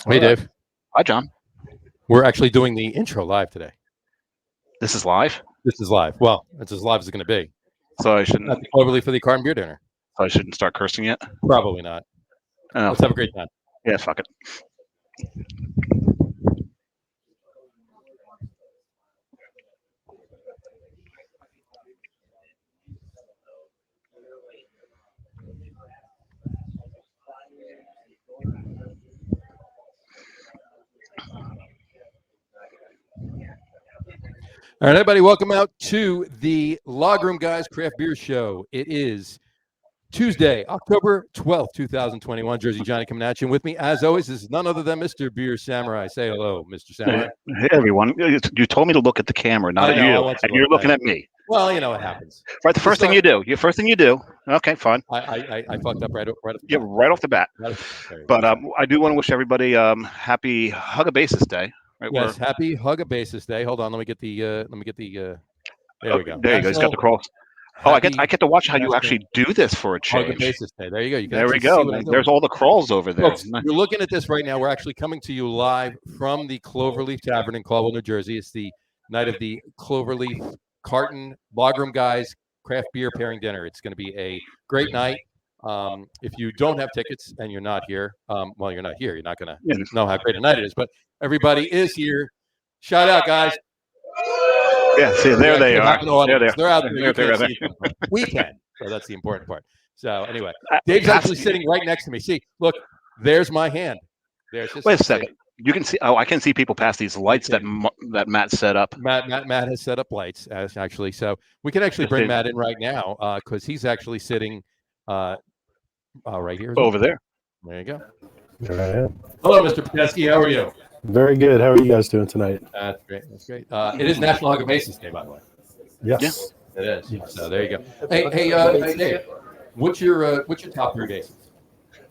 Hey, Dave. Hi, John. We're actually doing the intro live today. This is live? This is live. Well, it's as live as it's going to be. So I shouldn't. At the Cloverleaf for the Carton beer dinner. So I shouldn't start cursing yet. Probably not. Oh. Let's have a great time. Yeah, fuck it. All right, everybody, welcome out to the Log Room Guys Craft Beer Show. It is Tuesday, October 12th, 2021. Jersey Johnny coming at you. And with me, as always, is none other than Mr. Beer Samurai. Say hello, Mr. Samurai. Hey, everyone. You told me to look at the camera, not at you. And you're looking at me. Well, you know what happens. Right, the first thing you do. First thing you do. Okay, fine. I fucked up right off the bat. Yeah, right off the bat. But I do want to wish everybody happy Hug a Basis Day. Right, yes, happy Hug a Basis Day. Hold on, let me get the there we go. There you go. He's got the cross. Oh, I get to watch how you actually do this for a change. Hug a Basis Day. There you go. You can there we go. There's all the crawls over there. Folks, you're looking at this right now. We're actually coming to you live from the Cloverleaf Tavern in Caldwell, New Jersey. It's the night of the Cloverleaf Carton Log Room Guys Craft Beer Pairing Dinner. It's going to be a great night. If you don't have tickets and you're not here, well, you're not here. You're not going to know how great a night it is. But everybody is here. Shout out, guys. Yeah, see, there they are. They're out there. We can. So that's the important part. So anyway, Dave's actually sitting right next to me. See, look, there's my hand. Wait a second. You can see. Oh, I can see people past these lights that Matt set up. Matt has set up lights actually. So we can actually bring Matt in right now because he's actually sitting right here. Over there. There you go. There I am. Hello, Mr. Podesky. How are you? Very good. How are you guys doing tonight? That's great. That's great. It is National Hug a Basis Day, by the way. Yes. Yeah. It is. Yes. So there you go. Hey, Dave. What's your top three bases?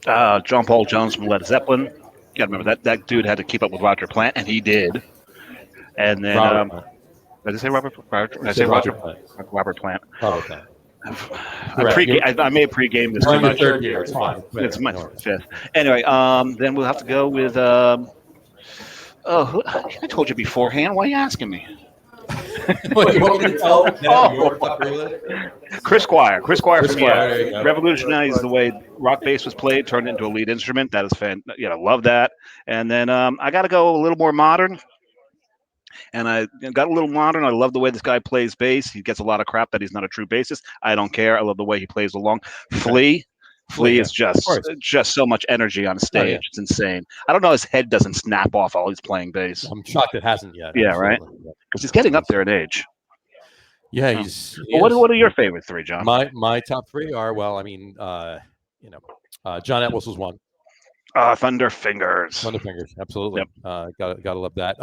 John Paul Jones from Led Zeppelin. You got to remember that dude had to keep up with Roger Plant, and he did. And then, did I say Robert? Did I say Roger Plant? Robert Plant. Robert Plant. I may have pre-game this too much. Third year. It's fine. It's my fifth. Anyway, then we'll have to go with. I told you beforehand. Why are you asking me? You want me to tell your top three list? Chris Squire from revolutionized the way rock bass was played, turned it into a lead instrument. That is fantastic. Love that. And then I got to go a little more modern. And I got a little modern. I love the way this guy plays bass. He gets a lot of crap that he's not a true bassist. I don't care. I love the way he plays along. Flea is just so much energy on stage. Oh, yeah. It's insane. I don't know. His head doesn't snap off while he's playing bass. I'm shocked it hasn't yet. Yeah, absolutely. Right. Because he's getting up there in age. Yeah, what are your favorite three, John? My top three are John Entwistle was one. Thunderfingers. Absolutely. Yep. Gotta love that.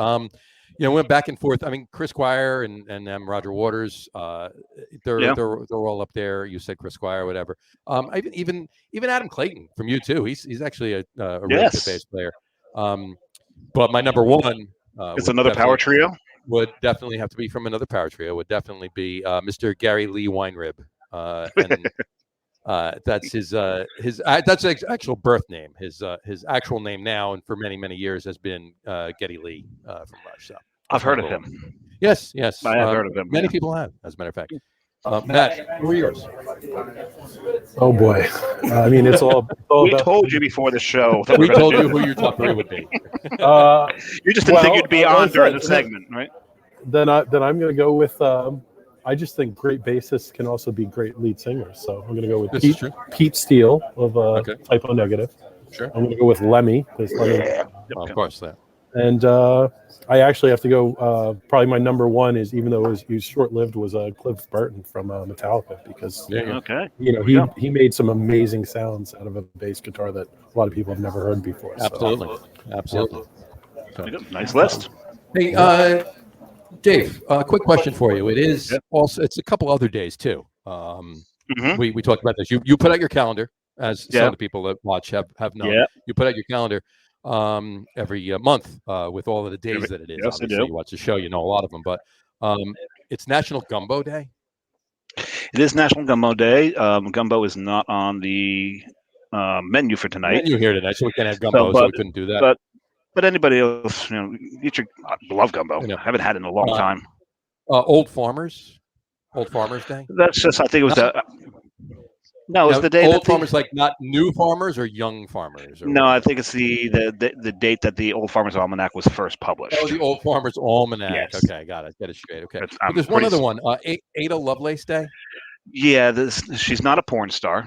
Went back and forth. I mean, Chris Squire and Roger Waters. They're all up there. You said Chris Squire, whatever. Even Adam Clayton from U2. He's actually a really good bass player. But my number one. It's another power trio. Would definitely have to be from another power trio. Would definitely be Mr. Gary Lee Weinrib. That's his actual birth name. His actual name now and for many years has been Geddy Lee from Rush. So I've heard of him. Yes. I have heard of him. Many people have, as a matter of fact. Matt, who are yours? Oh boy, I mean it's all. We told you before the show. We told you who your top three would be. You just didn't think you'd be on during the segment, right? Then I'm going to go with. I just think great bassists can also be great lead singers. So I'm going to go with Pete Steele of Typo Negative. Sure. I'm going to go with Lemmy. Of course, that. And I actually have to go. Probably my number one is, even though he was short-lived, was Cliff Burton from Metallica, because he made some amazing sounds out of a bass guitar that a lot of people have never heard before. Absolutely. So, nice list. Hey, Dave, quick question for you. It is also, it's a couple other days too. We talked about this. You put out your calendar, as some of the people that watch have known. Yeah. You put out your calendar every month with all of the days that it is. Yes, obviously, you watch the show, you know a lot of them. But it's National Gumbo Day. It is National Gumbo Day. Gumbo is not on the menu for tonight. Menu here tonight, so we can't have gumbo, so we couldn't do that. But anybody else, eat your. I love gumbo. I haven't had it in a long time. Old Farmers Day. That's just. I think it was the. No, it's the day. Old farmers, like not new farmers or young farmers. No, I think it's the date that the Old Farmers Almanac was first published. Oh, the Old Farmers Almanac. Yes. Okay, got it. Get it straight. Okay. But there's one other one. Ada Lovelace Day. Yeah, she's not a porn star.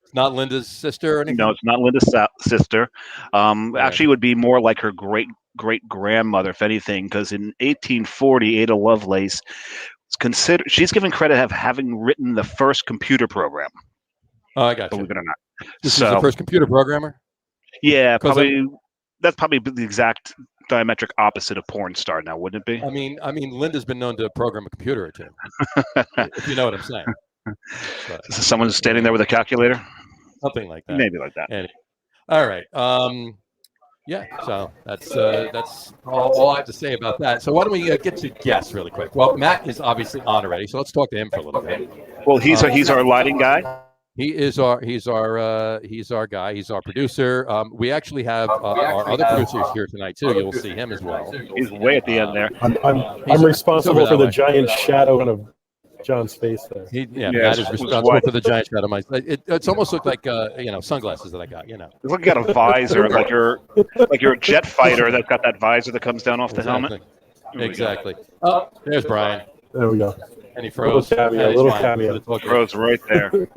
It's not Linda's sister or anything? No, it's not Linda's sister. Actually, it would be more like her great-great-grandmother, if anything, because in 1840, Ada Lovelace was considered. She's given credit of having written the first computer program. Oh, I got you. Believe it or not. This is the first computer programmer? Yeah, probably. That's probably the exact diametric opposite of porn star now, wouldn't it be? I mean, Linda's been known to program a computer or two, if you know what I'm saying. But, is someone standing there with a calculator? Something like that. Maybe like that. Anyway. All right. Yeah. So that's all I have to say about that. So why don't we get to guests really quick? Well, Matt is obviously on already, so let's talk to him for a little bit. Well, he's our lighting guy. He is our guy. He's our producer. We actually have our other producers here tonight too. You'll see him as well. He's way at the end there. I'm responsible for the giant shadow of John's face there. Matt is responsible for the giant shadow. It's almost looked like sunglasses that I got. It's like you got a visor, like you're a jet fighter that's got that visor that comes down off the helmet. Exactly. Oh, there's Brian. There we go. And he froze. Little cameo. Froze right there.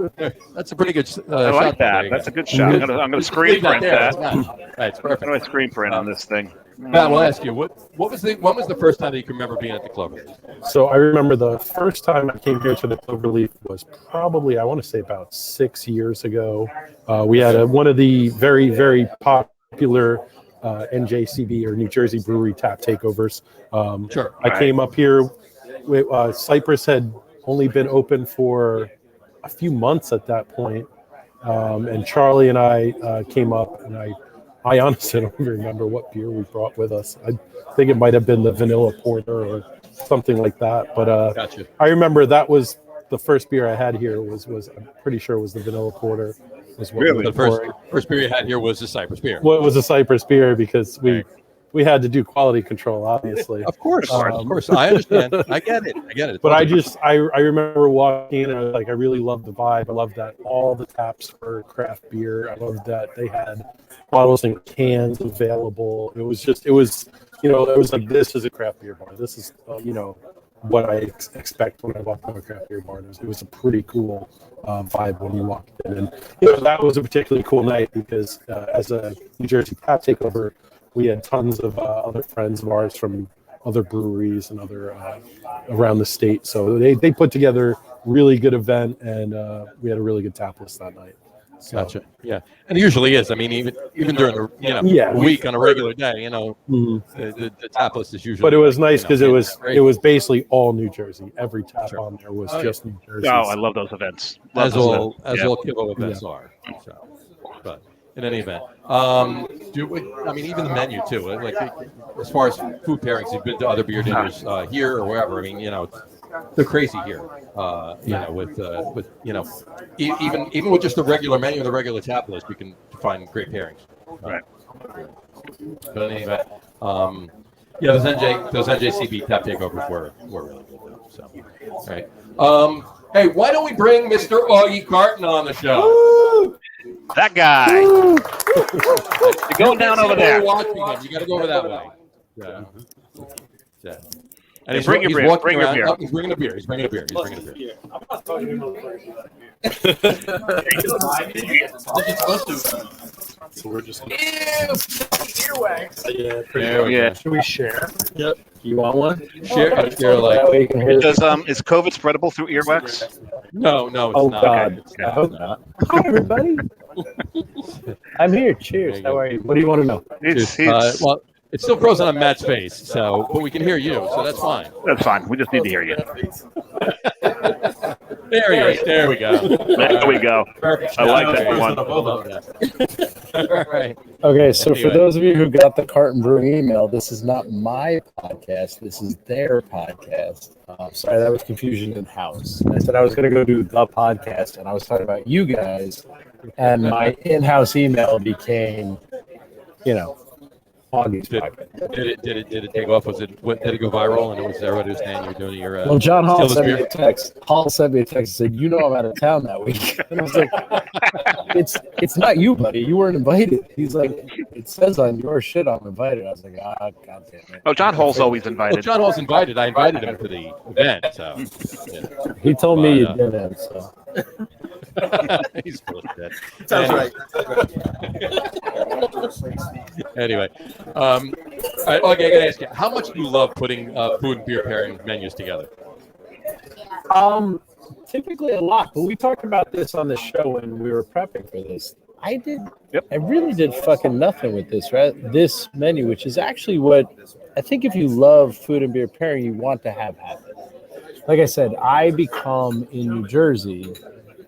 That's a pretty good I like shot. that. That's a good shot. I'm gonna screen print that. That's perfect. I'm gonna screen print on this thing. Matt, we'll ask you when was the first time that you can remember being at the Cloverleaf? So I remember the first time I came here to the Cloverleaf was probably, I want to say, about 6 years ago. We had one of the very, very popular NJCB or New Jersey Brewery tap takeovers. Sure. I came up here. Cypress had only been open for a few months at that point. And Charlie and I came up, and I honestly don't even remember what beer we brought with us. I think it might have been the vanilla porter or something like that. But gotcha. I remember that was the first beer I had here was I'm pretty sure it was the vanilla porter. Was what really? The first beer you had here was the Cypress beer. Well, it was a Cypress beer because we had to do quality control, obviously. Of course. I understand. I get it. But I remember walking in and I was like, I really love the vibe. I love that all the taps were craft beer. I love that they had bottles and cans available. It was like, this is a craft beer bar. This is, what I expect when I walk into a craft beer bar. It was a pretty cool vibe when you walked in. And, that was a particularly cool night because as a New Jersey tap takeover, we had tons of other friends of ours from other breweries and other around the state. So they put together a really good event, and we had a really good tap list that night. So, gotcha. Yeah, and it usually is. I mean, even during the week on a regular day, the tap list is usually. But it was nice because it was basically all New Jersey. Every tap on there was just New Jersey. Oh, I love those events. As all Kivo events are. So, but. In any event, even the menu too. Like as far as food pairings, you've been to other beer dinners here or wherever. I mean, they're crazy here. With even with just the regular menu and the regular tap list, you can find great pairings. Right. But in any event, those NJCB tap takeovers were really good though. So, all right. Hey, why don't we bring Mr. Augie Carton on the show? Woo! That guy. You're going down over there. Watching him. You got to go over that way. Yeah. And he's bring your beer. Bring your beer. He's bringing a beer. I'm not talking So we're just earwax. Yeah. Should we share? Yep. You want one? Share like. Is COVID spreadable through earwax? No, it's oh, not. God. Okay. I hope not. Hi, everybody. I'm here. Cheers. How are you? What do you want to know? Well, it's still frozen on Matt's face, but we can hear you, so that's fine. That's fine. We just need to hear you. There we go. There we go. Perfect. I like that one. All right. Okay, so for Anyway. those of you who got the Carton Brewing email, this is not my podcast. This is their podcast. Sorry, that was confusion in house. I said I was going to go do the podcast, and I was talking about you guys, and my in-house email became, Augie's podcast. Did it take off? Did it go viral? And was everybody was saying you're doing your? Well, John Hall Steal the sent me Spear? a text. Hall sent me a text and said, I'm out of town that week. And I was like, it's not you, buddy. You weren't invited. He's like, it says on your shit I'm invited. I was like, God damn it. Oh, John Hall's always Well, invited. John Hall's invited. I invited him to the event. So He told me you But, didn't. So. he's full of shit. Sounds Anyway. right. Anyway, all right, okay, I gotta ask you, how much do you love putting food and beer pairing menus together? Typically a lot, but we talked about this on the show when we were prepping for this. I really did fucking nothing with this, right? This menu, which is actually what I think if you love food and beer pairing, you want to have happen. Like I said, I become in New Jersey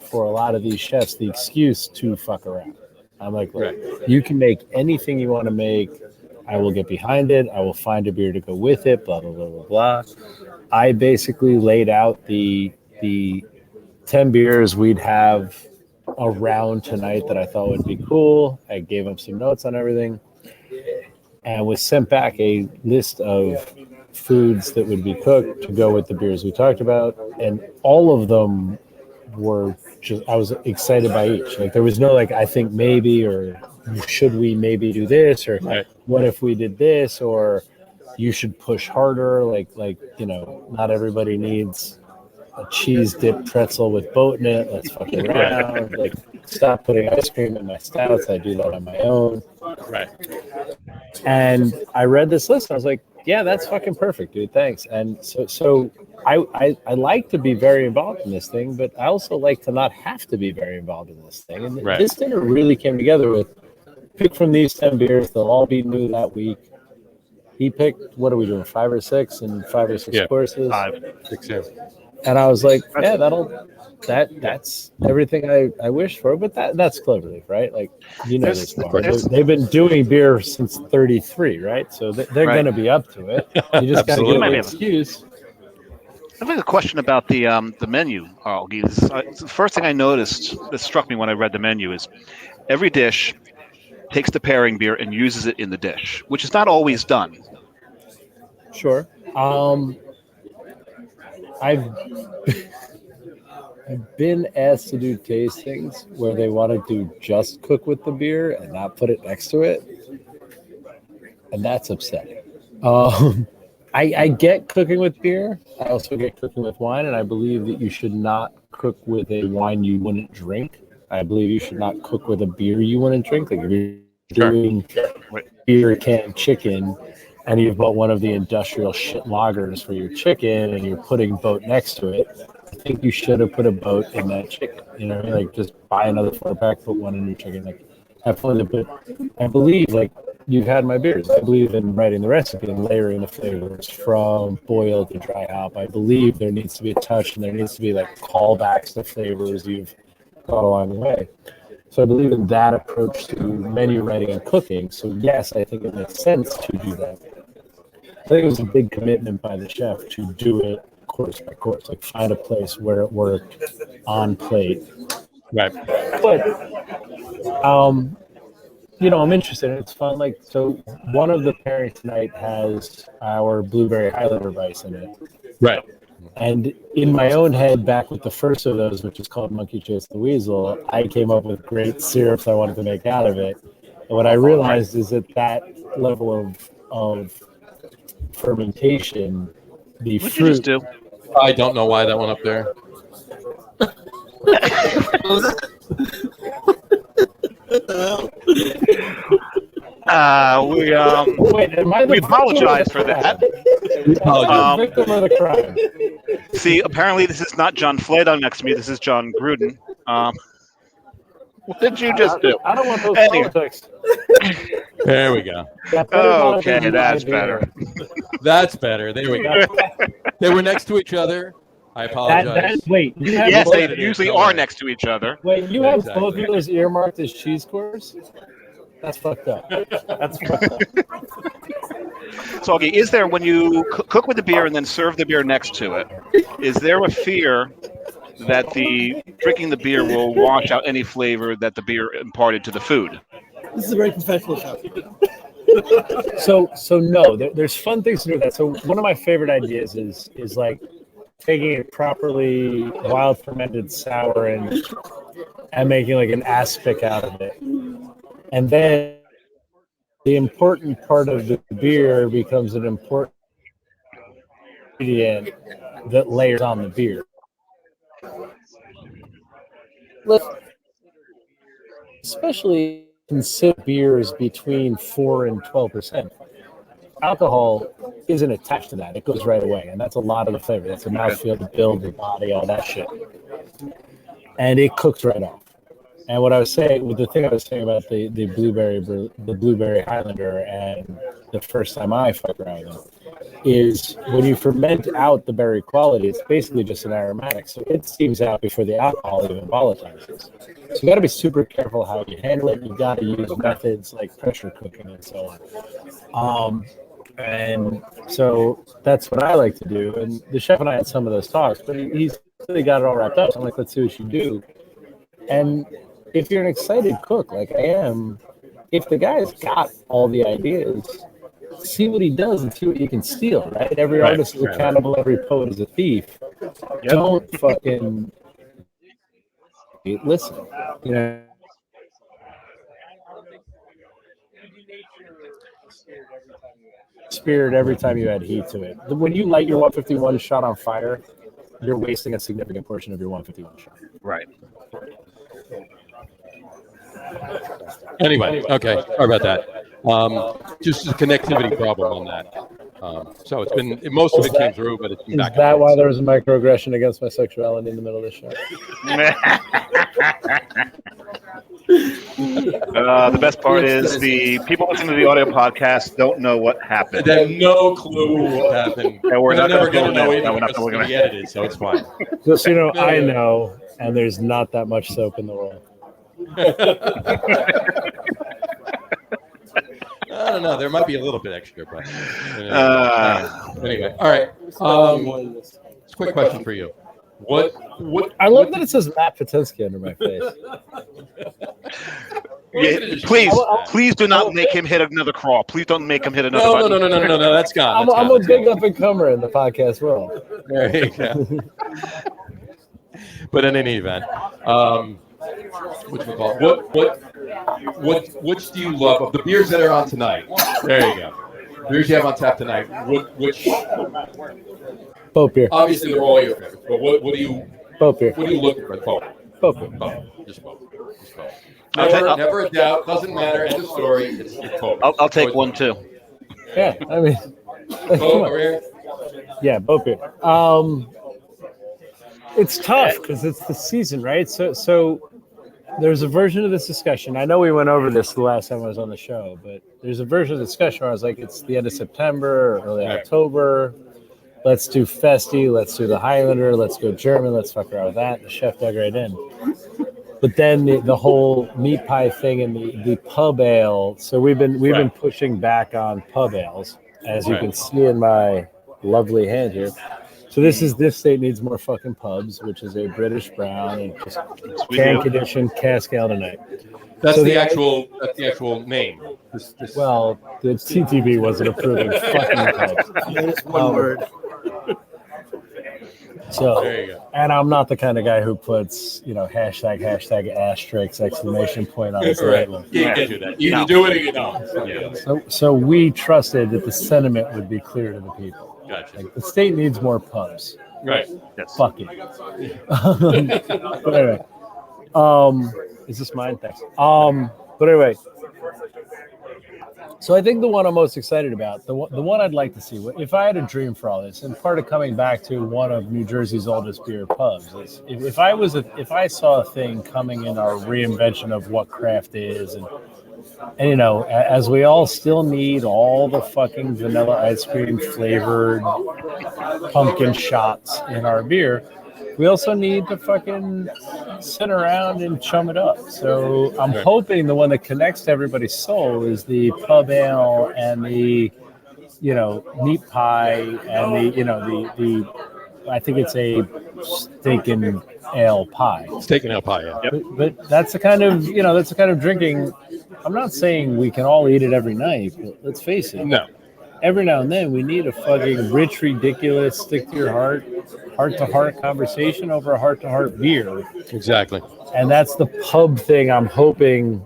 for a lot of these chefs the excuse to fuck around. I'm like, look, you can make anything you want to make. I will get behind it. I will find a beer to go with it, blah, blah, blah, blah, blah. I basically laid out the 10 beers we'd have around tonight that I thought would be cool. I gave them some notes on everything and was sent back a list of foods that would be cooked to go with the beers we talked about. And all of them were just, I was excited by each. Like there was no like, I think maybe, or should we maybe do this, or what if we did this, or you should push harder. Like, not everybody needs a cheese dip pretzel with boat in it. Let's fuck around. Like, stop putting ice cream in my stouts. I do that on my own. Right. And I read this list. And I was like, yeah, that's fucking perfect, dude. Thanks. And so I like to be very involved in this thing, but I also like to not have to be very involved in this thing. And this dinner really came together with pick from these 10 beers. They'll all be new that week. He picked, what are we doing, 5 or 6 and 5 or 6 courses? 5, 6, yeah. And I was like, yeah, that's everything I wished for. But that's Cloverleaf, right? Like, this bar. They've been doing beer since 33, right? So they're going to be up to it. You just got to give them an excuse. I have a question about the menu, Augie. It's the first thing I noticed that struck me when I read the menu is every dish takes the pairing beer and uses it in the dish, which is not always done. Sure. I've been asked to do tastings where they want to just cook with the beer and not put it next to it, and that's upsetting. I get cooking with beer. I also get cooking with wine, and I believe that you should not cook with a wine you wouldn't drink. I believe you should not cook with a beer you wouldn't drink. Like if you're doing beer canned chicken and you've bought one of the industrial shit lagers for your chicken and you're putting boat next to it, I think you should have put a boat in that chicken. You know what I mean? Like just buy another 4-pack, put one in your chicken. Like have fun with it. But I believe, like, you've had my beers. I believe in writing the recipe and layering the flavors from boiled to dry hop. I believe there needs to be a touch and there needs to be like callbacks to flavors you've got along the way. So I believe in that approach to menu writing and cooking. So yes, I think it makes sense to do that. I think it was a big commitment by the chef to do it course by course, like find a place where it worked on plate. Right. But I'm interested. It's fun. Like, so one of the pairings tonight has our blueberry Highlander Vice in it. Right. And in my own head, back with the first of those, which is called Monkey Chase the Weasel, I came up with great syrups I wanted to make out of it. And what I realized is that level of fermentation, the What'd fruit. you just do? I don't know why that one up there. We apologize for that. Victim of the crime. See, apparently this is not John Flato next to me. This is John Gruden. What did you just do? I don't want those Anyway. politics. There we go. Okay, that's better. That's better. There we go. They were next to each other. I apologize. Wait, you have Yes, both, they usually are next to each other. wait, you have Exactly. both of those earmarked as cheese cores? That's fucked up. That's fucked up. So, okay, is there, when you cook with the beer and then serve the beer next to it, is there a fear that the drinking the beer will wash out any flavor that the beer imparted to the food? This is a very professional show. So no, there's fun things to do with that. So one of my favorite ideas is like taking a properly wild fermented sour and making like an aspic out of it, and then the important part of the beer becomes an important ingredient that layers on the beer. Especially consider beers between 4 and 12%. Alcohol isn't attached to that; it goes right away, and that's a lot of the flavor. That's a mouthfeel, the build, the body, all that shit, and it cooks right off. And what I was saying, with the thing I was saying about the blueberry Highlander, and the first time I fucked around with them, is when you ferment out the berry quality, it's basically just an aromatic, so it steams out before the alcohol even volatilizes. So you got to be super careful how you handle it. You got to use methods like pressure cooking and so on. And so that's what I like to do. And the chef and I had some of those talks, but he's really got it all wrapped up. So I'm like, let's see what you do. And if you're an excited cook like I am, if the guy's got all the ideas, see what he does and see what you can steal, right? Every artist is a cannibal, every poet is a thief. Yep. Don't fucking listen, you know. Spirit every time you add heat to it. When you light your 151 shot on fire, you're wasting a significant portion of your 151 shot. Right. Anyway, okay, sorry about that. Just a connectivity problem on that. So it's been, most of it came through, but it's been back. Is that why there was a microaggression against my sexuality in the middle of the show? The best part is the people listening to the audio podcast don't know what happened. They have no clue what happened. And we're not never going to know it. either. No, we're not Because going it's to going to be edited, so it's fine. Just so you know, I know, and there's not that much soap in the world. I don't know. There might be a little bit extra, but anyway. All right. It's a quick question for you. What? I love that it says Matt Patinsky under my face. Please do not make him hit another crawl. Please don't make him hit another button. No. That's gone. I'm a big up and comer in the podcast world. There you go. But in any event, which do you love of the beers that are on tonight? There you go. Beers you have on tap tonight. Which? Both beer. Obviously, they're all your favorites. But what do you? Both beer. What do you look for? Both. Both. Just both. Never a doubt. Doesn't matter. End of story. It's both. I'll take one too. Yeah, I mean. Both over here. Yeah, both beer. It's tough because it's the season, right? So there's a version of this discussion. I know we went over this the last time I was on the show, but there's a version of the discussion where I was like, it's the end of September or early October. Let's do Festy. Let's do the Highlander. Let's go German. Let's fuck around with that. The chef dug right in. But then the whole meat pie thing and the pub ale. So we've been pushing back on pub ales, as you can see in my lovely hand here. So this state needs more fucking pubs, which is a British brown and just can condition cask ale tonight. That's the actual name. Well, the TTB wasn't approving fucking pubs. It's one word. So, there you go. And I'm not the kind of guy who puts, hashtag asterisk exclamation point on his label. You can't do that. You do it or you don't. Yeah. So we trusted that the sentiment would be clear to the people. Gotcha. Like, the state needs more pubs. Right. Yes. Fuck it. But anyway, is this mine? Thanks. But anyway, so I think the one I'm most excited about, the one I'd like to see, if I had a dream for all this, and part of coming back to one of New Jersey's oldest beer pubs, is if I saw a thing coming in our reinvention of what craft is and And, you know, as we all still need all the fucking vanilla ice cream flavored pumpkin shots in our beer, we also need to fucking sit around and chum it up. So I'm hoping the one that connects to everybody's soul is the pub ale and the, you know, meat pie and the, you know, the I think it's a steak and ale pie. Steak and ale pie, yeah. Yep. But that's the kind of, you know, that's the kind of drinking. I'm not saying we can all eat it every night, but let's face it. No. Every now and then we need a fucking rich, ridiculous, stick to your heart-to-heart conversation over a heart-to-heart beer. Exactly. And that's the pub thing I'm hoping.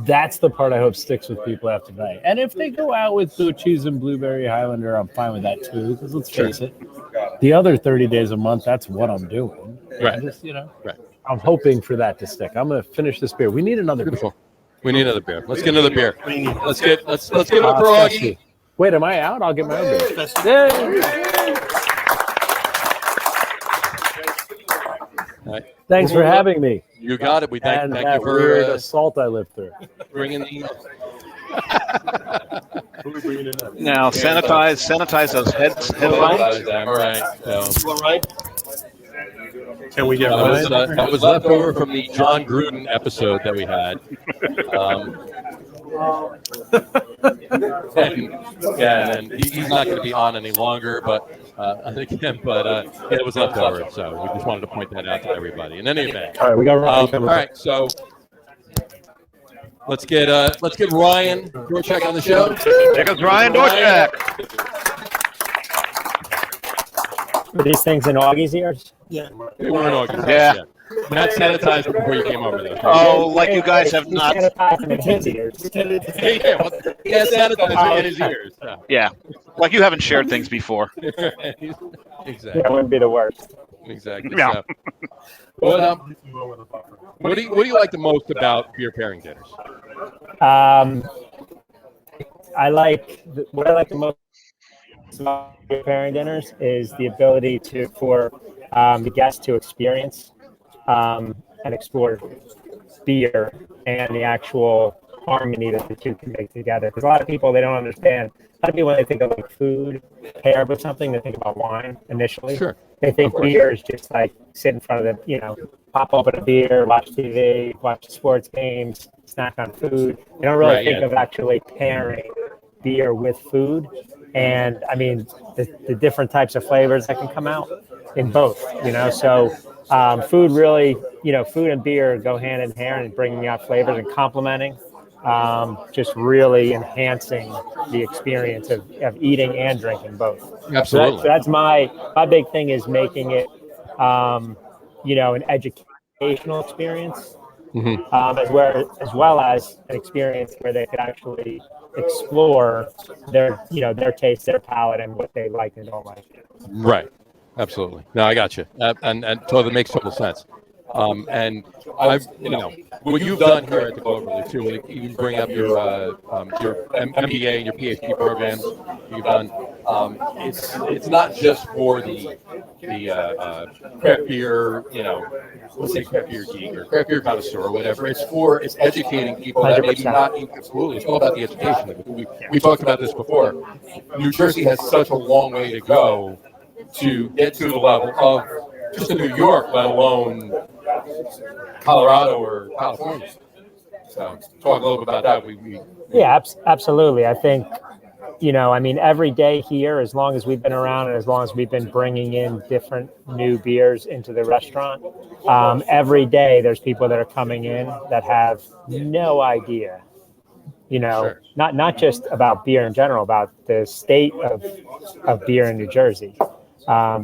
That's the part I hope sticks with people after tonight. And if they go out with blue cheese and blueberry Highlander, I'm fine with that too. Because let's face it, the other 30 days a month, that's what I'm doing. Right. Just, you know, Right. I'm hoping for that to stick. I'm going to finish this beer. We need another Beautiful. beer. We need another beer. Let's get another beer. Let's get it up for Augie. Wait, am I out? I'll get my own beer. Yay! Right. Thanks for having me. You got it. We thank you that for weird assault I lived through. bringing the. Now sanitize those headphones. All right. So, All right. Can we get that was left over from the John Gruden episode that we had. And he's not going to be on any longer, but it was left over, so we just wanted to point that out to everybody. In any event, All right, we got Ryan. all right, so let's get Ryan Dorchak on the show. There goes Ryan Dorchak. Are these things in Augie's ears? Yeah. They weren't organized. Yeah. Not sanitized before you came over there. Oh, like you guys have not. Sanitize them in his ears. Yeah, well, he has sanitized in his ears. So. Yeah, like you haven't shared things before. Exactly. That wouldn't be the worst. Exactly. Yeah. So, what do you like the most about beer pairing dinners? What I like the most about beer pairing dinners is the ability for the guests to experience and explore beer and the actual harmony that the two can make together. Because a lot of people, they don't understand. A lot of people, when they think of like food paired with something, they think about wine initially. Sure. They think beer is just like sit in front of pop open a beer, watch TV, watch sports games, snack on food. They don't really think of actually pairing beer with food. And I mean, the different types of flavors that can come out in both, so food really, food and beer go hand in hand and bringing out flavors and complementing, just really enhancing the experience of eating and drinking both. Absolutely. So that's my big thing is making it, an educational experience, as well as an experience where they could actually explore their taste, their palate, and what they like and don't like. Right. Absolutely. No, I got you. And totally makes total sense. And I've, what you've done here at the Cloverleaf too, like you bring up your MBA and your PhD programs you've done. It's not just for the craft beer, let's say craft beer geek or craft beer connoisseur or whatever. It's educating people that maybe not absolutely. It's all about the education. We talked about this before. New Jersey has such a long way to go to get to the level of just New York, let alone Colorado or California. So talk a little bit about that. Yeah, absolutely. I think, every day here, as long as we've been around and as long as we've been bringing in different new beers into the restaurant, every day there's people that are coming in that have no idea, Sure. not just about beer in general, about the state of beer in New Jersey.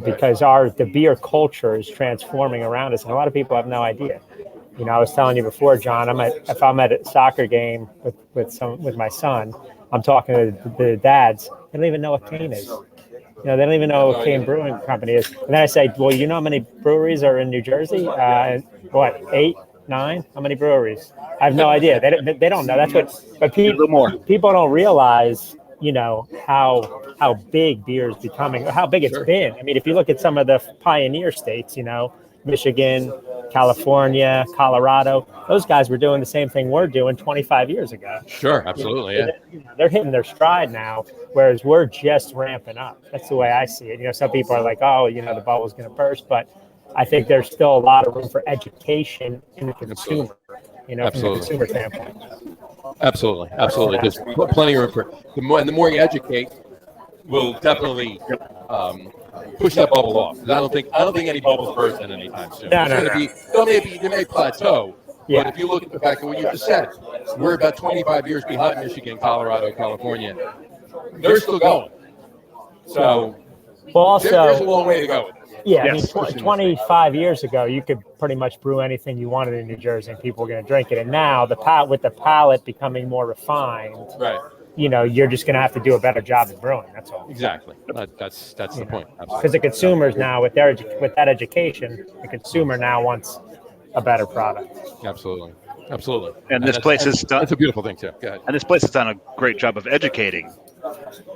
Because the beer culture is transforming around us, and a lot of people have no idea. I was telling you before, John. If I'm at a soccer game with my son, I'm talking to the dads. They don't even know what Cane is. They don't even know what Cane Brewing Company is. And then I say, well, how many breweries are in New Jersey? 8, 9? How many breweries? I have no idea. They don't know. That's what. But people don't realize. How big beer is becoming, how big it's been. I mean, if you look at some of the pioneer states, Michigan, California, Colorado. Those guys were doing the same thing we're doing 25 years ago. Sure, absolutely, So they're hitting their stride now, whereas we're just ramping up. That's the way I see it. Some people are like, oh, the bubble's going to burst, but I think there's still a lot of room for education in the consumer, from the consumer standpoint. Absolutely. There's plenty of room for the more you educate, will definitely push that bubble off. I don't think any bubbles bursting anytime soon. They may plateau. But if you look at the fact that what you just said, we're about 25 years behind Michigan, Colorado, California. They're still going. So there's a long way to go. Yeah, yes. 25 years ago, you could pretty much brew anything you wanted in New Jersey, and people were going to drink it. And now, with the palate becoming more refined, right? You're just going to have to do a better job at brewing. That's all. Exactly. That's the point. Because the consumers now, with that education, the consumer now wants a better product. Absolutely. And this place has done. That's a beautiful thing too. Go ahead. And this place has done a great job of educating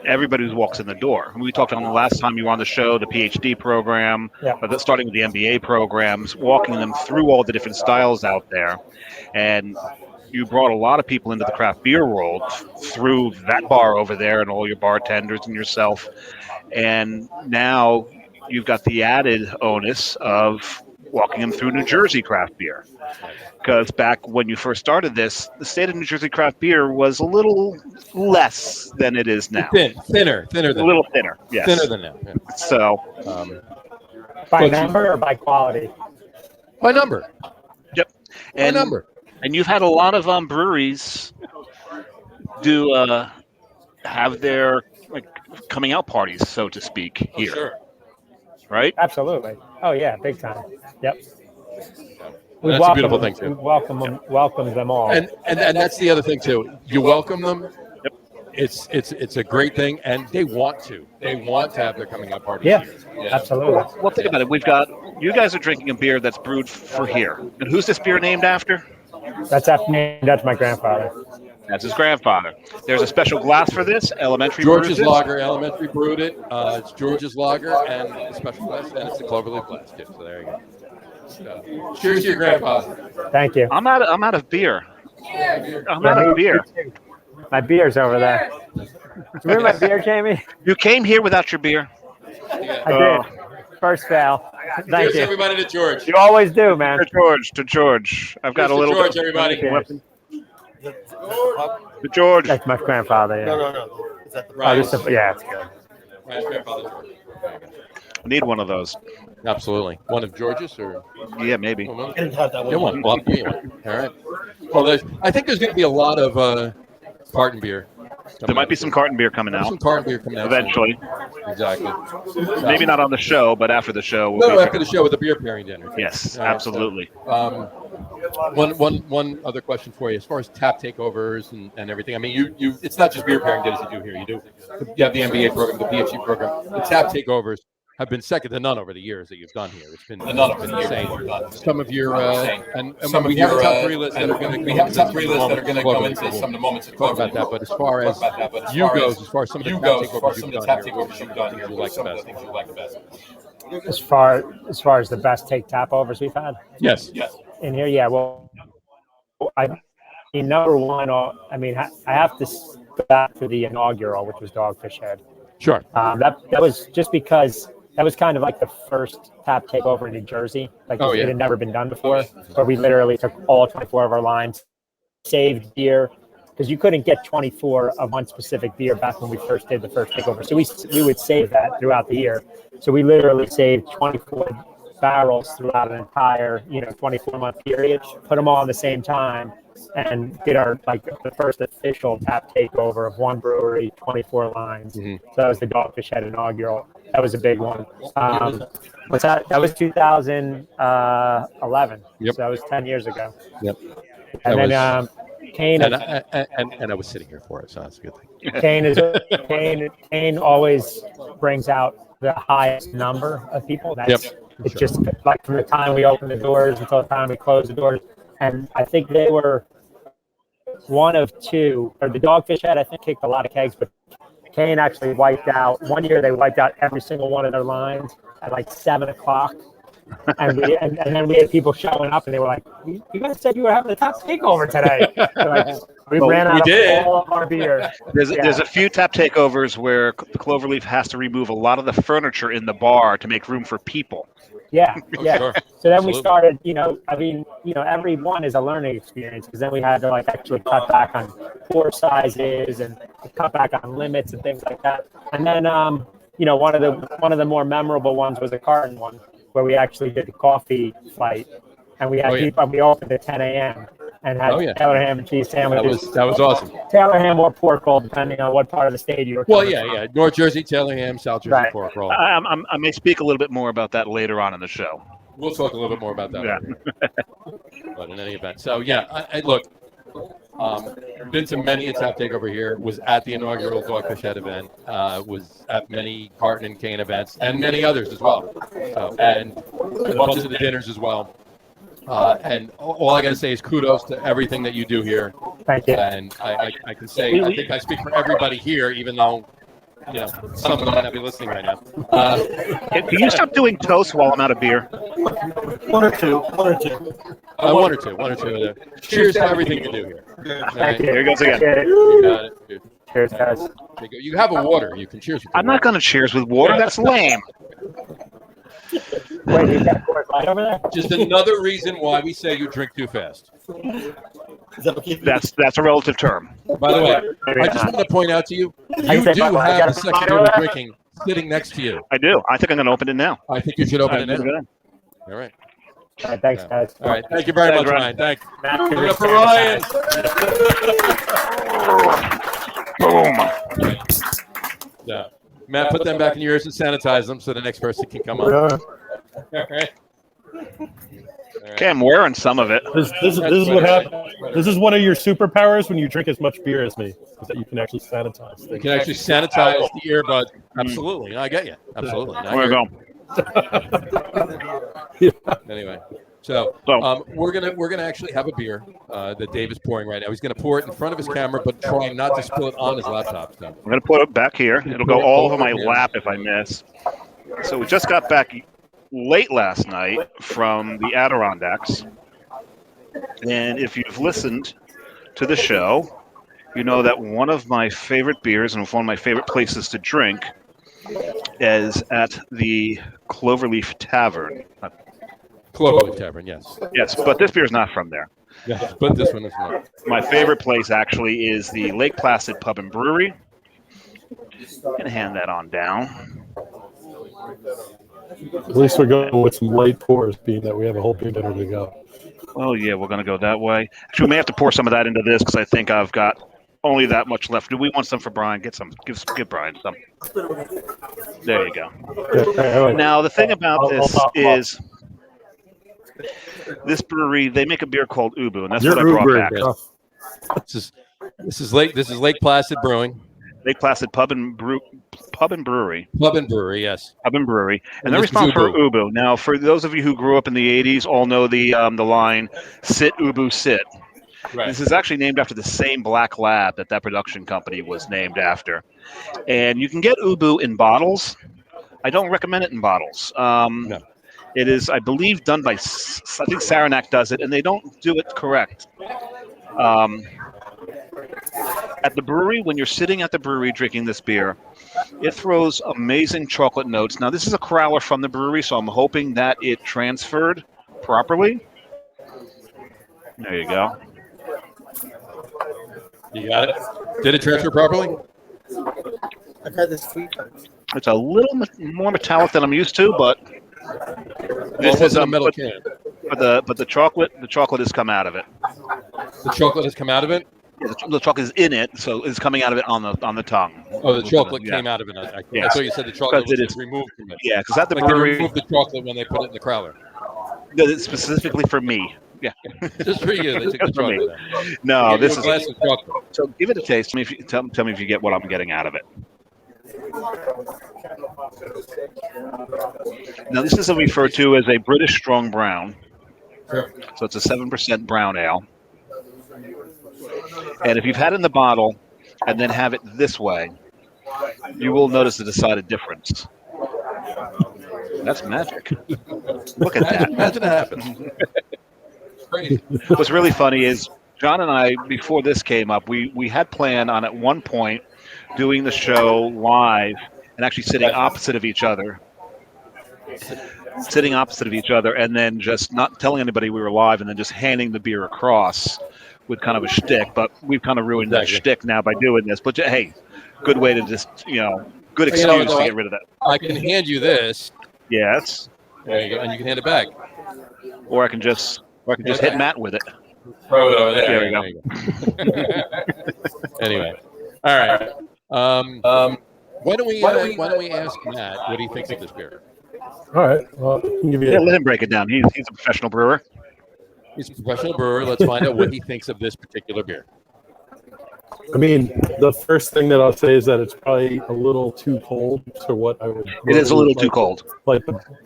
everybody who walks in the door. We talked on the last time you were on the show, the PhD program, starting with the MBA programs, walking them through all the different styles out there. And you brought a lot of people into the craft beer world through that bar over there and all your bartenders and yourself. And now you've got the added onus of walking them through New Jersey craft beer. Because back when you first started this, the state of New Jersey craft beer was a little less than it is now. Thinner than a little thinner. Yes, thinner than now. Yeah. So, by number or by quality? By number. Yep. By number. And you've had a lot of breweries have their coming out parties, so to speak, here. Sure. Right? Absolutely. Oh yeah, big time. Yep. That's a beautiful thing too. We welcome them all. And that's the other thing too. You welcome them. Yep. It's a great thing, and they want to have their coming out parties. Yeah. Absolutely. Well, think about it. You guys are drinking a beer that's brewed for here. And who's this beer named after? That's my grandfather. That's his grandfather. There's a special glass for this. Elementary George's Lager. Elementary brewed it. It's George's Lager and a special glass, and it's the Cloverleaf glass too. So there you go. So, cheers to your grandfather. Thank you. I'm out of beer. I'm out of beer. My beer's over there. Do you remember my beer, Jamie? You came here without your beer. I did. First fail. Thank you. Everybody to George. You always do, man. To George. I've got a little. George, everybody. To George. That's my grandfather. Yeah. No. Is that the it's good. Ryan's grandfather. I need one of those. Absolutely. One of George's, or yeah, maybe. I didn't have that one. Get one. Well, give you one. All right. Well, I think there's going to be a lot of Carton beer. There might be some Carton beer coming out. Some Carton beer coming out eventually. Exactly. Maybe not on the show, but after the show. After the show with the beer pairing dinner. Yes, absolutely. So, one other question for you, as far as tap takeovers and everything. I mean, you it's not just beer pairing dinners you do here. You have the MBA program, the PhD program. The tap takeovers have been second to none over the years that you've done here. It's been insane. Some of your we have a top 3 list that are going to go into some of the moments talk about that. But as far as as far as some of the tap takeovers you've done here, you like the best. As far as the best tap overs we've had. Yes. In here, yeah. Well, number one. I have to go back to the inaugural, which was Dogfish Head. Sure. That was just because that was kind of like the first tap takeover in New Jersey. It had never been done before. Where we literally took all 24 of our lines, saved beer, because you couldn't get 24 of one specific beer back when we first did the first takeover. So we would save that throughout the year. So we literally saved 24 barrels throughout an entire 24-month period, put them all at the same time, and did our the first official tap takeover of one brewery, 24 lines. Mm-hmm. So that was the Dogfish Head inaugural. That was a big one. What's that? That was 2011. Yep. So that was 10 years ago. Yep. And then Kane and I was sitting here for it, so that's a good thing. Kane always brings out the highest number of people. It's just like from the time we open the doors until the time we close the doors. And I think they were one of two, or the Dogfish Head, I think, kicked a lot of kegs, but Kane actually wiped out. One year they wiped out every single one of their lines at 7 o'clock. and then we had people showing up, and they were like, "You guys said you were having a tap takeover today." So like, we ran out of all of our beer. There's a few tap takeovers where the Cloverleaf has to remove a lot of the furniture in the bar to make room for people. Yeah. Sure. So then we started, every one is a learning experience, because then we had to like actually cut back on pour sizes and cut back on limits and things like that. And then, one of the more memorable ones was a Carton one, where we actually did the coffee flight, and we had we opened at 10 a.m. and had Taylor ham and cheese sandwiches. That was awesome. Taylor ham or pork roll, depending on what part of the state you were coming from. North Jersey Taylor ham, South Jersey pork roll. I may speak a little bit more about that later on in the show. We'll talk a little bit more about that later. But in any event, so I look. Been to many a tap takeover here. Was at the inaugural Dogfish Head event. Was at many Carton and Cane events, and many others as well. And a bunch of the dinners as well. And all I got to say is kudos to everything that you do here. Thank you. And I can say, I think I speak for everybody here, even though, some of them might not be listening right now. Can you stop doing toast while I'm out of beer? One or two. One or two. Cheers to everything you do here. Thank you. Here he goes again. You got it. Dude. Cheers, guys. You have a water. You can cheers with I'm not going to cheers with water. That's lame. Wait, you got Coors Light over there? Just another reason why we say you drink too fast. Is that okay? That's a relative term. By the way, I just want to point out to you, you do have the secondary drinking sitting next to you. I do. I think I'm going to open it now. I think you should open it now. All right. All right, thanks, guys. All right. Thank you very much, Ryan. Thanks. Give it up for Ryan. Boom. Yeah. Matt, put them back in your ears and sanitize them so the next person can come on. All right. Okay, I'm wearing some of it. This is what happens. This is one of your superpowers when you drink as much beer as me, is that you can actually sanitize things. You can actually sanitize the earbud. Absolutely. I get you. Absolutely. Where we go? Anyway, so we're gonna actually have a beer that Dave is pouring right now. He's gonna pour it in front of his camera, but trying not to spill it on his laptop. So. I'm gonna put it back here. It'll go all over my lap if I miss. So we just got back late last night from the Adirondacks, and if you've listened to the show, you know that one of my favorite beers and one of my favorite places to drink is at the Cloverleaf Tavern. Cloverleaf Tavern, yes. Yes, but this beer is not from there. Yeah, but this one is not. My favorite place actually is the Lake Placid Pub and Brewery. I'm going to hand that on down. At least we're going with some light pours, being that we have a whole beer dinner to go. Oh, yeah, we're going to go that way. Actually, we may have to pour some of that into this because I think I've got only that much left. Do we want some for Brian? Get some. Give Brian some. There you go. Now, the thing about this is this brewery, they make a beer called Ubu, and that's what I brought back. This is Lake Placid Brewing. Lake Placid Pub and Brewery. Pub and Brewery, yes. Pub and Brewery, and they're responsible for Ubu. Now, for those of you who grew up in the '80s, all know the line "Sit Ubu Sit." Right. This is actually named after the same black lab that production company was named after, and you can get Ubu in bottles. I don't recommend it in bottles. No. It is, I believe, done by, I think Saranac does it, and they don't do it correct. At the brewery, when you're sitting at the brewery drinking this beer, it throws amazing chocolate notes. Now, this is a crowler from the brewery, so I'm hoping that it transferred properly. There you go. You got it? Did it transfer properly? I've had this 3 times. It's a little more metallic than I'm used to, but this is a metal can. But the chocolate has come out of it. The chocolate has come out of it? Yeah, the chocolate is in it, so it's coming out of it on the tongue. Oh, the chocolate came out of it. I thought you said the chocolate was removed from it. Yeah, because at the brewery, they remove the chocolate when they put it in the crowler. It's specifically for me. Yeah, just for you. They took the chocolate out. No, this is a glass of chocolate. So give it a taste. Tell me if you get what I'm getting out of it. Now, this is referred to as a British strong brown. Sure. So it's a 7% brown ale. And if you've had it in the bottle and then have it this way, you will notice a decided difference. That's magic. Look at that. Imagine that happens. Crazy. What's really funny is John and I, before this came up, we had planned on at one point doing the show live and actually sitting opposite of each other. And then just not telling anybody we were live and then just handing the beer across with kind of a shtick. But we've kind of ruined that shtick now by doing this. But hey, good way to just, good excuse to get rid of that. I can hand you this. Yes. There you go. And you can hand it back. Or I can just hit Matt with it. Throw it over there. There you go. Anyway. All right. Why don't we ask Matt what he thinks of this beer? All right. Well, I can give you let him break it down. He's a professional brewer. He's a professional brewer. Let's find out what he thinks of this particular beer. I mean, the first thing that I'll say is that it's probably a little too cold to what I would. It is a little too cold.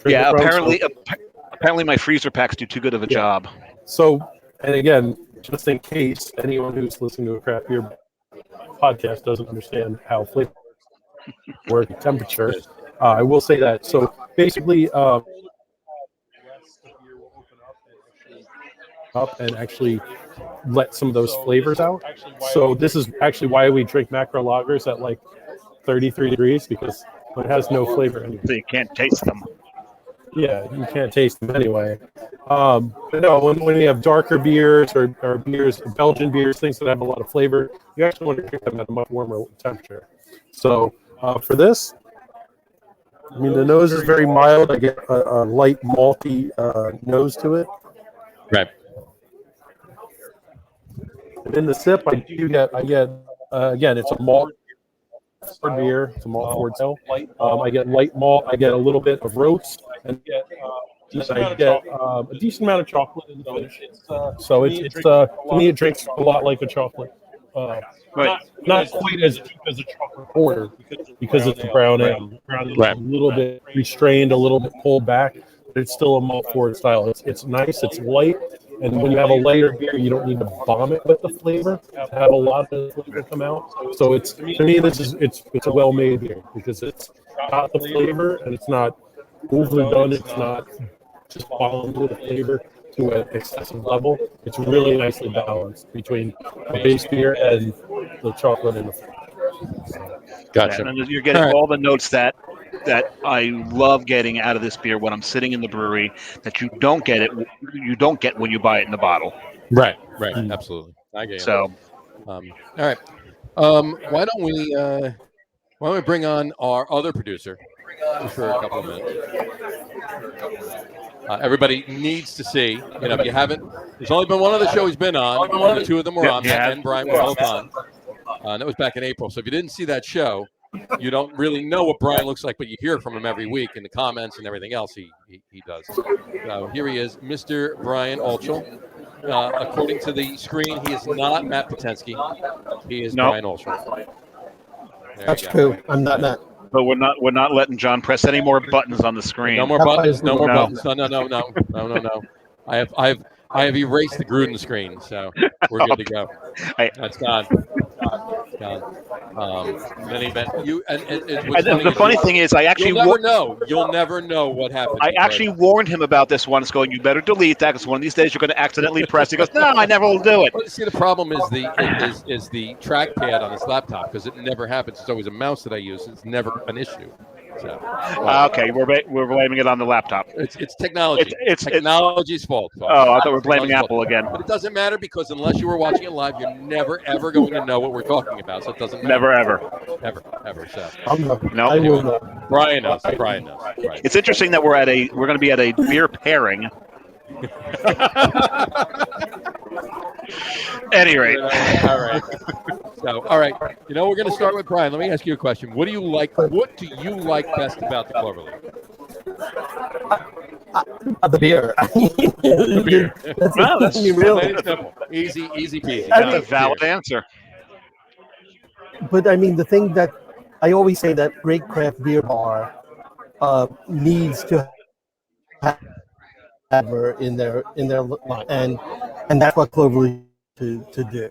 Yeah, apparently my freezer packs do too good of a job. So, and again, just in case anyone who's listening to a craft beer podcast doesn't understand how flavor works, temperature, I will say that. So basically, up and actually let some of those flavors out. So this is actually why we drink macro lagers at like 33 degrees, because it has no flavor anymore. So you can't taste them. Yeah, you can't taste them anyway. But no, when you have darker beers or beers, Belgian beers, things that have a lot of flavor, you actually want to drink them at a much warmer temperature. So for this, I mean, the nose is very mild. I get a light malty nose to it. Right. And in the sip, I get again, it's a malt forward beer. It's a malt forward ale. I get light malt. I get a little bit of roast, and I get a decent amount of chocolate in the finish. So it's to me, it drinks a lot like a chocolate. Not quite as deep as a chocolate porter because it's a brown ale. Brown ale is a little bit restrained, a little bit pulled back, but it's still a malt forward style. It's nice. It's light. And when you have a lighter beer, you don't need to bomb it with the flavor to have a lot of the flavor come out. So it's, to me, it's a well-made beer because it's got the flavor and it's not overdone. It's not just bombed with the flavor to an excessive level. It's really nicely balanced between the base beer and the chocolate and the flavor. Gotcha. And you're getting all the notes that I love getting out of this beer when I'm sitting in the brewery that you don't get when you buy it in the bottle. Right. Absolutely. I get you. So, all right. Why don't we bring on our other producer for a couple of minutes? Everybody needs to see. If you haven't, there's only been one other show he's been on. The two of them were on. Matt and Brian were both on. That was back in April. So if you didn't see that show, you don't really know what Brian looks like, but you hear from him every week in the comments and everything else he does. So here he is, Mr. Brian Olchel. According to the screen, he is not Matt Potensky. He is Brian Olchel. That's true. I'm not Matt. But we're not letting John press any more buttons on the screen. No more buttons. No more buttons. No. I have erased the Gruden screen, so we're good to go. That's gone. In any event, the funny thing is, I actually you'll never know what happened. I actually warned him about this one. It's going, you better delete that because one of these days you're going to accidentally press. He goes, no, I never will do it. Well, see, the problem is the trackpad on his laptop because it never happens. It's always a mouse that I use. It's never an issue. So, okay, we're blaming it on the laptop. It's technology. It's technology's fault. Oh, I thought we were blaming Apple again. But it doesn't matter because unless you were watching it live, you're never ever going to know what we're talking about. So it doesn't matter. Never ever. Ever. So no. Brian knows. Brian. It's interesting that we're going to be at a beer pairing. Any rate. All right. So, all right. We're going to start with Brian. Let me ask you a question. What do you like best about the Cloverleaf? The beer. The beer. That's simple. Easy peasy. That's a valid answer. But I mean, the thing that I always say that great craft beer bar needs to have in their line, and that's what Cloverleaf to do.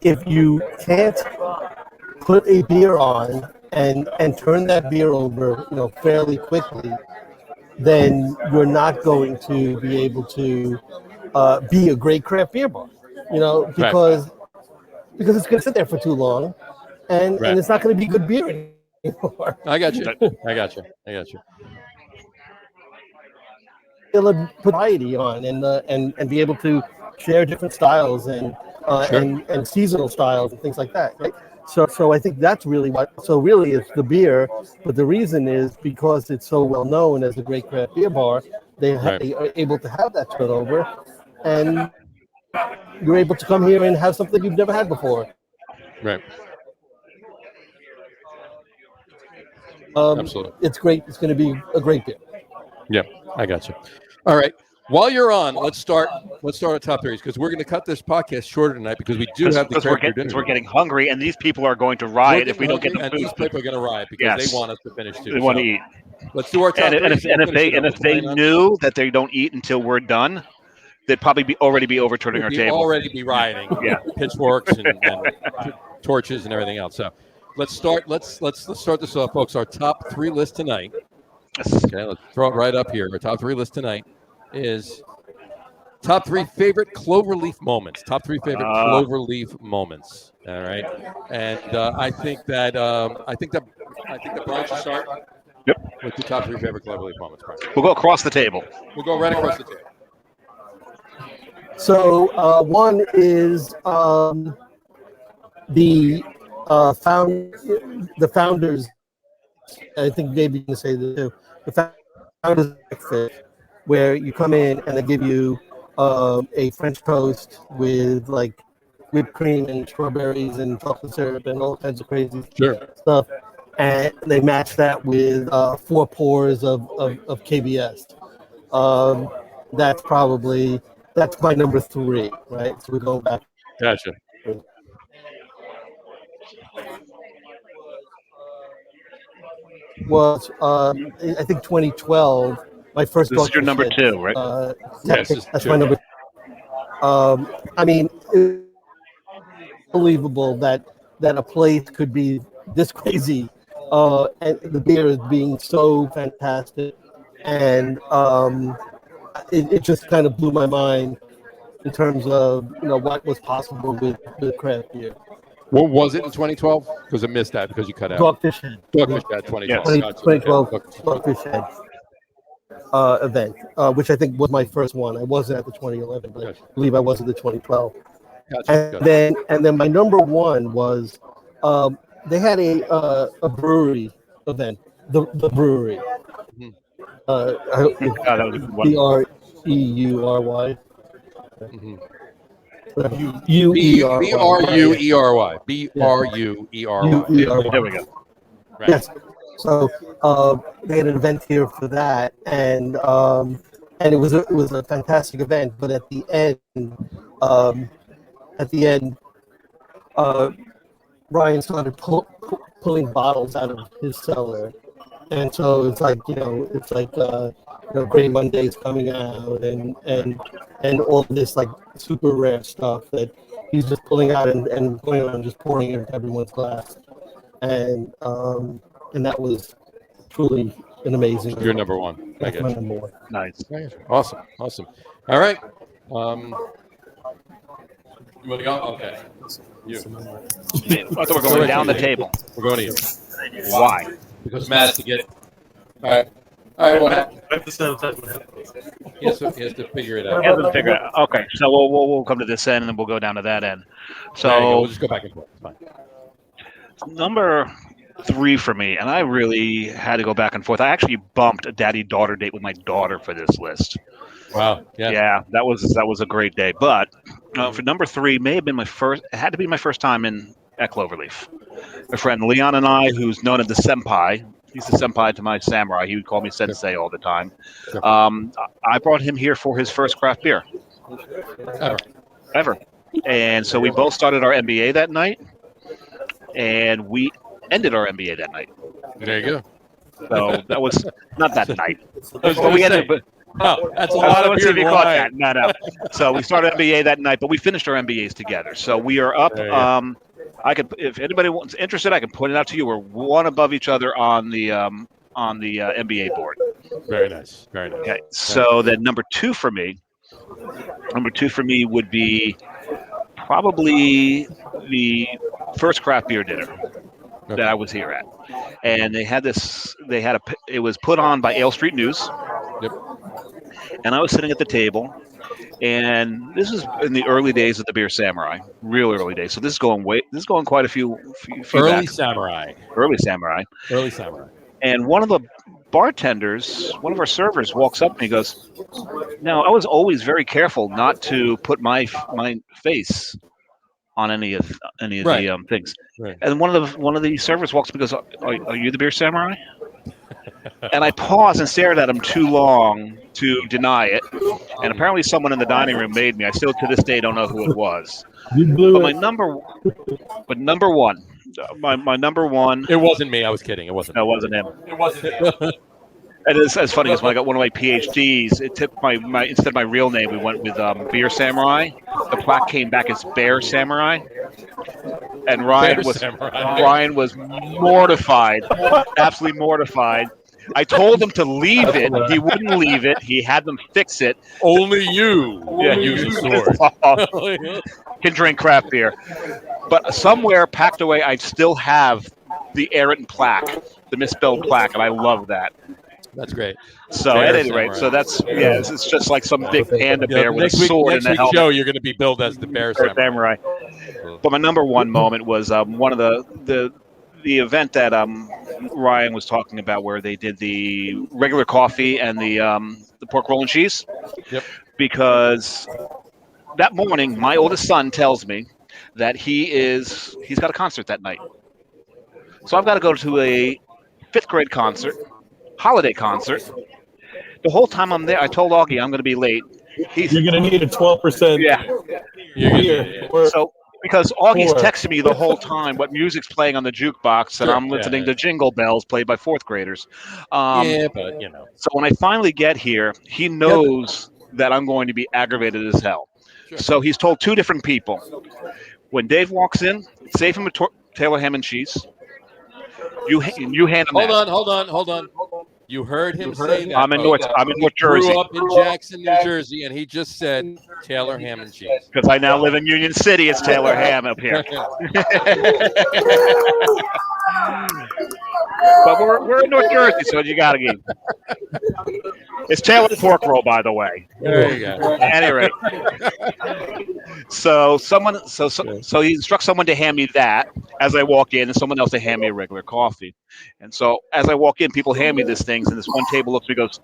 If you can't put a beer on and turn that beer over, fairly quickly, then you're not going to be able to be a great craft beer bar, because it's going to sit there for too long, and it's not going to be good beer anymore. I got you. Put variety on and be able to share different styles and seasonal styles and things like that, right? So I think that's really really it's the beer, but the reason is because it's so well known as a great craft beer bar, they are able to have that turnover, and you're able to come here and have something you've never had before. Right. Absolutely. It's great. It's going to be a great beer. Yeah, I got you. All right. While you're on, let's start our top threes, because we're going to cut this podcast shorter tonight because we do have the craft beer dinner. We're getting hungry, and these people are going to riot if we don't get the food. And these people are going to riot because they want us to finish too. They want to eat. Let's do our top threes. And if they knew that they don't eat until we're done, they'd probably already be overturning our table. Already be rioting. Yeah, pitchforks and torches and everything else. So let's start. Let's start this off, folks. Our top three list tonight. Okay, let's throw it right up here. Our top three list tonight is top three favorite Cloverleaf moments. Top three favorite Cloverleaf moments. All right, and I think that Brian should start. Yep. With the top three favorite Cloverleaf moments, Brian. We'll go across the table. We'll go right across the table. So one is the founders. I think maybe you can say this too. The founders breakfast, where you come in and they give you a French toast with like whipped cream and strawberries and chocolate syrup and all kinds of crazy stuff, and they match that with 4 pours of KBS. That's my number 3, right? So we go back. Gotcha. Was I think 2012. My first. This is your number 2, right? That's my number. I mean, it's unbelievable that a place could be this crazy, and the beer is being so fantastic, and it just kind of blew my mind in terms of what was possible with craft beer. What was it in 2012? Because I missed that because you cut out. Dogfish Head. Dogfish Head 2012. 2012 Dogfish Head event, which I think was my first one. I wasn't at the 2011, but I believe I was at the 2012. And then my number 1 was they had a brewery event. The brewery. BREURY. BRUERY. There we go. Right. Yes. So they had an event here for that, and it was a fantastic event. But at the end, Ryan started pulling bottles out of his cellar, and so it's like Grey Monday's coming out, and all this like super rare stuff that he's just pulling out and going around just pouring it into everyone's glass, and that was truly an amazing. Your number 1. That's my number 1. Nice. Awesome. All right. You want to go? Okay. You. I thought we're going down the table. We're going to you. Why? Because Matt has to get it. All right. What happened? He has to figure it out. He has to figure it out. Okay, so we'll come to this end and then we'll go down to that end. So we'll just go back and forth. It's fine. Number 3 for me, and I really had to go back and forth. I actually bumped a daddy-daughter date with my daughter for this list. Wow. Yeah, that was a great day. But for number 3, may have been my first. It had to be my first time at Cloverleaf. My friend Leon and I, who's known as the senpai. He's the senpai to my samurai. He would call me sensei all the time. I brought him here for his first craft beer. Ever. And so we both started our MBA that night, and we ended our MBA that night. There you go. So that was not that night. We ended, but that's a lot of beer. No. So we started MBA that night, but we finished our MBAs together. So we are up. I could, if anybody wants interested, I can point it out to you. We're one above each other on the NBA board. Very nice. Very nice. Okay, so then number two for me would be probably the first craft beer dinner that I was here at, and they had this. It was put on by Ale Street News. Yep. And I was sitting at the table, and this is in the early days of the Beer Samurai, real early days. So this is going quite a few Early back. Samurai. Early Samurai. Early Samurai. And one of the bartenders, one of our servers, walks up and he goes, "Now, I was always very careful not to put my face on any of the things." Right. And one of the servers walks up and goes, "Are you the Beer Samurai?" And I paused and stared at him too long to deny it. And apparently someone in the dining room made me. I still to this day don't know who it was. You blew But it. my number one. It wasn't me. I was kidding. It wasn't. No, it wasn't him. It wasn't me. And it's as funny as when I got one of my PhDs, it took my instead of my real name, we went with Beer Samurai. The plaque came back as Bear Samurai. And Ryan was mortified, absolutely mortified. I told him to leave it. He wouldn't leave it. He had them fix it. Only you use a sword. Can drink craft beer. But somewhere packed away, I still have the errant plaque, the misspelled plaque, and I love that. That's great. So Bear at any rate, Samurai. so that's it's just like some big panda bear with a sword next and a week's helmet. show, you're going to be billed as the Bear Samurai. But my number one moment was one of the event that Ryan was talking about, where they did the regular coffee and the pork roll and cheese. Yep. Because that morning, my oldest son tells me that he's got a concert that night. So I've got to go to a 5th grade concert, holiday concert. The whole time I'm there, I told Augie I'm going to be late. You're going to need a 12%. Yeah. So because Augie's texting me the whole time what music's playing on the jukebox, and I'm listening to Jingle Bells played by 4th graders. But So when I finally get here, he knows that I'm going to be aggravated as hell. Sure. So he's told 2 different people. When Dave walks in, save him a Taylor ham and cheese. You hand him that. Hold on. You heard him say that. I'm in North Jersey. Grew up in Jackson, New Jersey, and he just said Taylor ham and cheese. Because I now live in Union City, it's Taylor ham up here. But we're in North Jersey, so you got to get. It's Taylor pork roll, by the way. There you go. Anyway, so he instructs someone to hand me that as I walk in, and someone else to hand me a regular coffee. And so as I walk in, people hand me these things, and this one table looks at me and goes,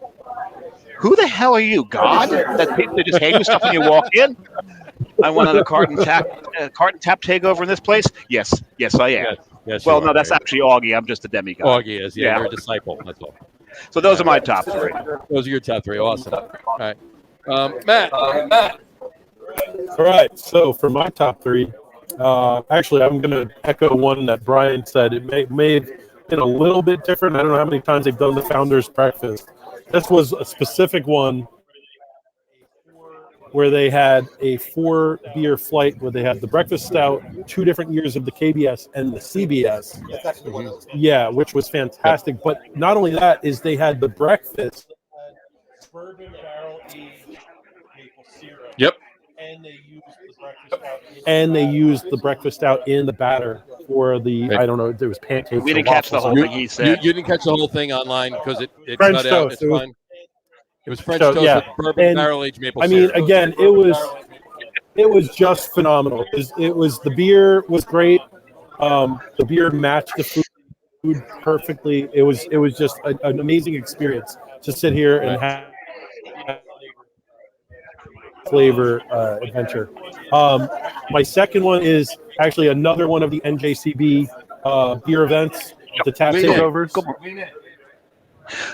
"Who the hell are you, God? That they just hand you stuff when you walk in?" I went on a Carton tap takeover in this place. Yes, I am. Yes, well, no, that's actually Augie. I'm just a demigod. Augie is, you're a disciple. That's all. So those are my top 3. Those are your top 3. Awesome. All right, Matt. All right. So for my top 3, actually, I'm going to echo one that Brian said. It may have been a little bit different. I don't know how many times they've done the Founders Breakfast. This was a specific one where they had a 4-beer flight where they had the breakfast stout, 2 different years of the KBS and the CBS. Yeah, which was fantastic. But not only that, is they had the breakfast. Bourbon barrel aged maple syrup. Yep. And they used the breakfast stout in the batter for the, I don't know, there was pancakes. We didn't catch the whole thing he said. You didn't catch the whole thing online because it French cut out. toast. It's fine. It was French toast with bourbon barrel aged maple syrup. I mean, again, it was just phenomenal. It was the beer was great. The beer matched the food perfectly. It was just an amazing experience to sit here and have flavor adventure. My second one is actually another one of the NJCB beer events, the tap takeovers.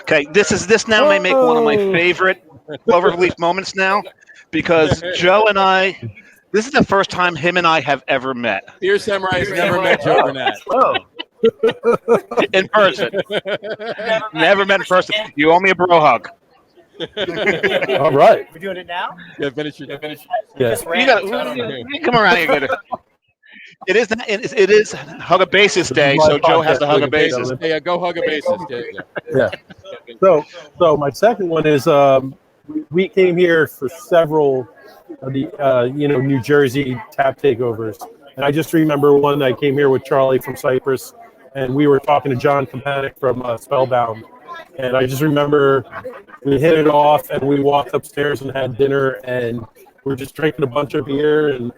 Okay, this now may make one of my favorite Cloverleaf moments now, because Joe and I, this is the first time him and I have ever met. Beer Samurai has never met Joe Burnett. In person. Never met in person. You owe me a bro hug. All right. We're doing it now? Yeah, finish it. Yes. You come around here. It is. It is Hug a Basis Day, so Joe has to hug a basis. Yeah, go hug a basis. Yeah. So my second one is we came here for several of the New Jersey tap takeovers, and I just remember one I came here with Charlie from Cyprus, and we were talking to John Kampanik from Spellbound, and I just remember we hit it off, and we walked upstairs and had dinner, and we're just drinking a bunch of beer and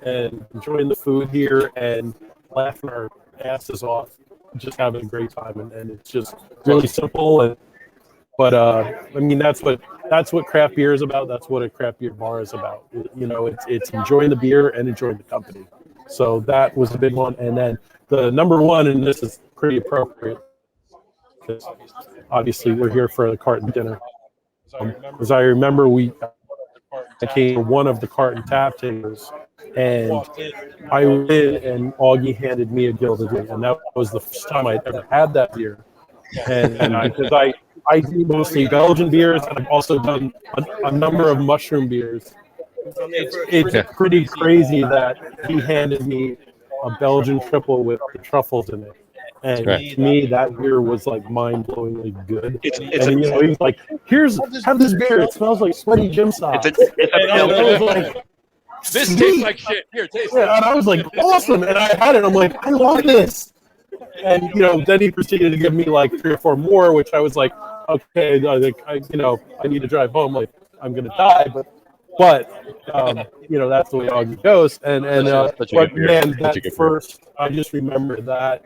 enjoying the food here and laughing our asses off, just having a great time, and it's just really simple. But I mean, that's what craft beer is about. That's what a craft beer bar is about. It's enjoying the beer and enjoying the company. So that was a big one. And then the number one, and this is pretty appropriate, because obviously we're here for the Carton dinner. As I remember, I came to one of the Carton tap tables, and I did, and Augie handed me a Gilded Wing, and that was the first time I'd ever had that beer. And because I do mostly Belgian beers, and I've also done a number of mushroom beers. It's pretty crazy that he handed me a Belgian triple with the truffles in it. And to me, that beer was like mind-blowingly good. And he was like, have this beer. It smells like sweaty gym socks. And I was like, this tastes like shit. Here, taste it. And I was like, awesome. And I had it. I'm like, I love this. And then he proceeded to give me like 3 or 4 more, which I was like, okay, I need to drive home. Like, I'm gonna die, but that's the way Augie goes. And that first, I just remember that,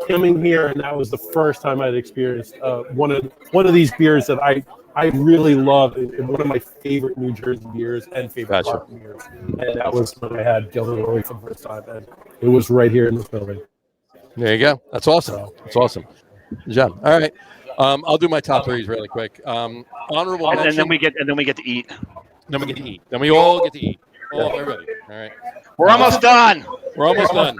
coming here, and that was the first time I'd experienced one of these beers that I really love, and one of my favorite New Jersey beers and favorite Carton beers. And that was when I had Gilded Wing for the first time, and it was right here in this building. There you go. That's awesome. That's awesome. Good job. All right. I'll do my top threes really quick. Honorable mention. And then we get to eat. Then we get to eat. Then we all get to eat. Everybody. All right. We're almost done. We're almost done.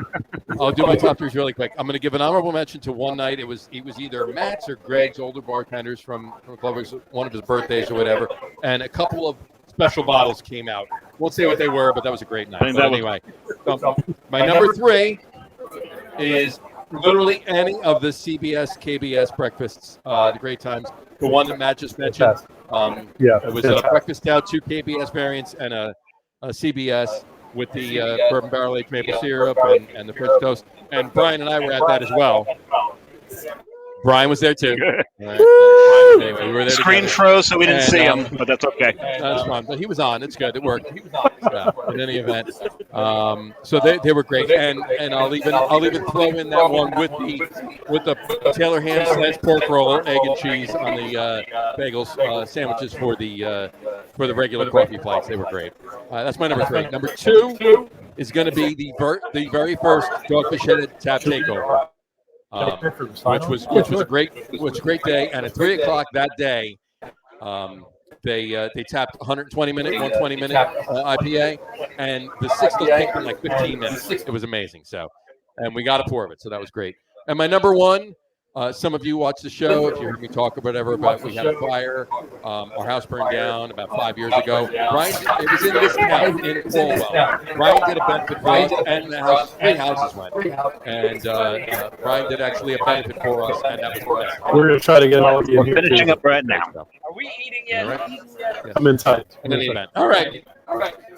I'll do my top threes really quick. I'm going to give an honorable mention to one night. It was either Matt's or Greg's older bartenders from Cloverleaf, one of his birthdays or whatever, and a couple of special bottles came out. Won't say what they were, but that was a great night. But anyway, my number 3 is literally any of the CBS, KBS breakfasts, the great times. The one that Matt just mentioned. It was a breakfast stout, 2 KBS variants, and a CBS with the bourbon barrel aged maple syrup and the French toast. And Brian and I were at that as well. Brian was there too. Right. Anyway, we were there Screen together. Froze, so we didn't see him, but that's okay. That's fine. But he was on. It's good. It worked. In any event, so they were great. And I'll even throw in that one with the Taylor ham / pork roll, egg and cheese on the bagels sandwiches for the regular coffee flights. They were great. That's my number 3. Number 2 is going to be the very first Dogfish Headed Tap Takeover. Which was a great day, and at 3:00 that day, they tapped 120-minute IPA, and the 6th was picked in like 15 minutes. It was amazing. So, and we got a pour of it, so that was great. And my number 1, some of you watched the show. If you heard me talk or whatever about we had a fire, our house burned down about 5 years ago. Brian, it was in this town in Falwell. Brian did a benefit for us, and the house, 3 houses went. And Brian did actually a benefit for us, and that was the best. We're gonna try to get all of you. We're finishing up right now. Are we eating yet? All right. Yeah. I'm inside. In any event. All right.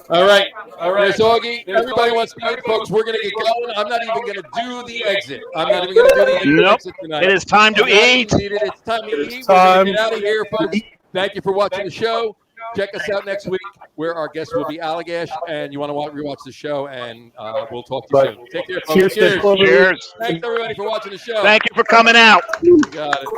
There's Augie. Everybody wants to eat, folks. We're going to get going. I'm not even going to do the exit. Exit tonight. It is time to eat. It's time to eat. We're going to get out of here, folks. Thank you for watching the show. Check us out next week, where our guest will be Allagash, and you want to rewatch the show, and we'll talk to you soon. Take care, folks. Cheers. Thanks, everybody, for watching the show. Thank you for coming out. You got it.